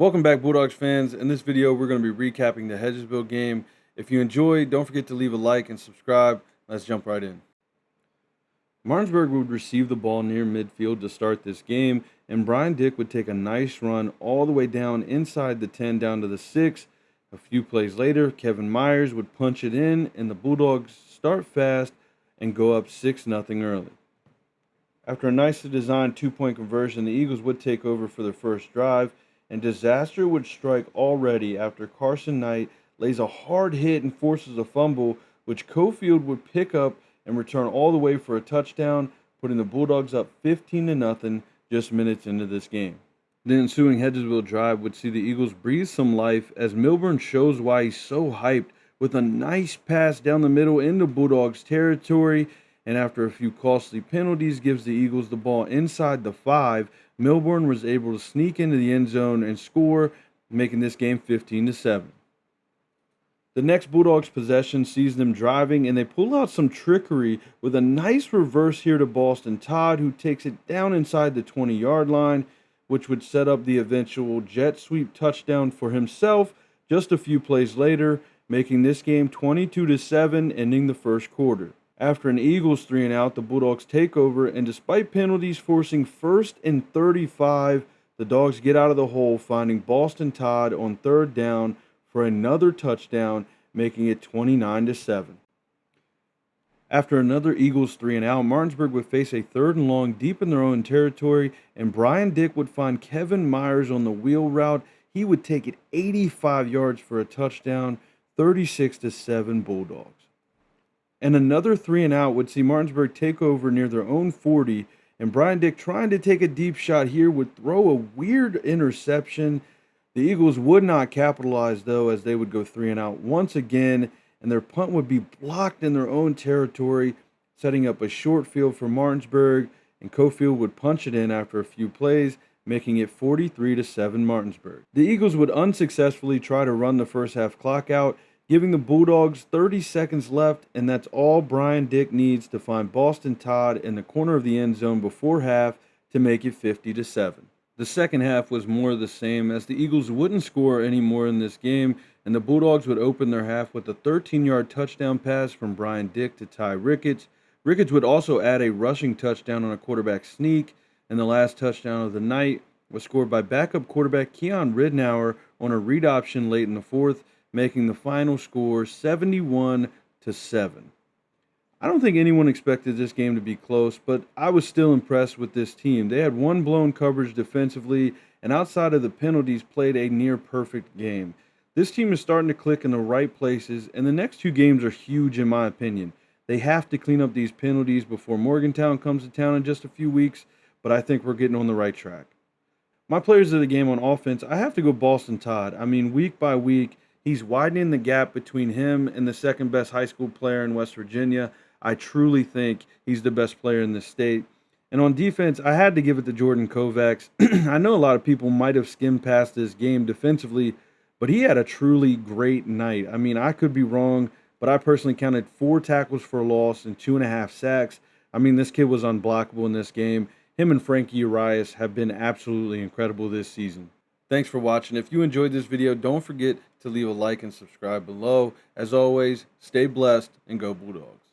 Welcome back, Bulldogs fans. In this video, we're going to be recapping the Hedgesville game. If you enjoyed, don't forget to leave a like and subscribe. Let's jump right in. Martinsburg would receive the ball near midfield to start this game, and Brian Dick would take a nice run all the way down inside the 10 down to the 6. A few plays later, Kevin Myers would punch it in, and the Bulldogs start fast and go up 6-0 early. After a nicely designed two-point conversion, the Eagles would take over for their first drive, and disaster would strike already after Carson Knight lays a hard hit and forces a fumble, which Cofield would pick up and return all the way for a touchdown, putting the Bulldogs up 15-0 just minutes into this game. The ensuing Hedgesville drive would see the Eagles breathe some life as Milburn shows why he's so hyped with a nice pass down the middle into Bulldogs territory, and after a few costly penalties gives the Eagles the ball inside the 5. Milburn was able to sneak into the end zone and score, making this game 15-7. The next Bulldogs possession sees them driving, and they pull out some trickery with a nice reverse here to Boston Todd, who takes it down inside the 20-yard line, which would set up the eventual jet sweep touchdown for himself just a few plays later, making this game 22-7, ending the first quarter. After an Eagles 3-and-out, the Bulldogs take over, and despite penalties forcing 1st and 35, the Dogs get out of the hole, finding Boston Todd on 3rd down for another touchdown, making it 29-7. After another Eagles 3-and-out, Martinsburg would face a 3rd and long deep in their own territory, and Brian Dick would find Kevin Myers on the wheel route. He would take it 85 yards for a touchdown, 36-7 Bulldogs. And another 3-and-out would see Martinsburg take over near their own 40, and Brian Dick, trying to take a deep shot here, would throw a weird interception. The Eagles would not capitalize, though, as they would go 3-and-out once again, and their punt would be blocked in their own territory, setting up a short field for Martinsburg, and Cofield would punch it in after a few plays, making it 43-7 Martinsburg. The Eagles would unsuccessfully try to run the first half clock out, giving the Bulldogs 30 seconds left, and that's all Brian Dick needs to find Boston Todd in the corner of the end zone before half to make it 50-7. The second half was more of the same, as the Eagles wouldn't score any more in this game, and the Bulldogs would open their half with a 13-yard touchdown pass from Brian Dick to Ty Ricketts. Ricketts would also add a rushing touchdown on a quarterback sneak, and the last touchdown of the night was scored by backup quarterback Keon Ridnour on a read option late in the 4th, making the final score 71-7. I don't think anyone expected this game to be close, but I was still impressed with this team. They had one blown coverage defensively, and outside of the penalties, played a near-perfect game. This team is starting to click in the right places, and the next 2 games are huge in my opinion. They have to clean up these penalties before Morgantown comes to town in just a few weeks, but I think we're getting on the right track. My players of the game on offense, I have to go Boston Todd. I mean, week by week, he's widening the gap between him and the second best high school player in West Virginia. I truly think he's the best player in the state. And on defense, I had to give it to Jordan Kovacs. I know a lot of people might have skimmed past this game defensively, but he had a truly great night. I mean, I could be wrong, but I personally counted 4 tackles for a loss and 2.5 sacks. I mean, this kid was unblockable in this game. Him and Frankie Urias have been absolutely incredible this season. Thanks for watching. If you enjoyed this video, don't forget to leave a like and subscribe below. As always, stay blessed and go Bulldogs.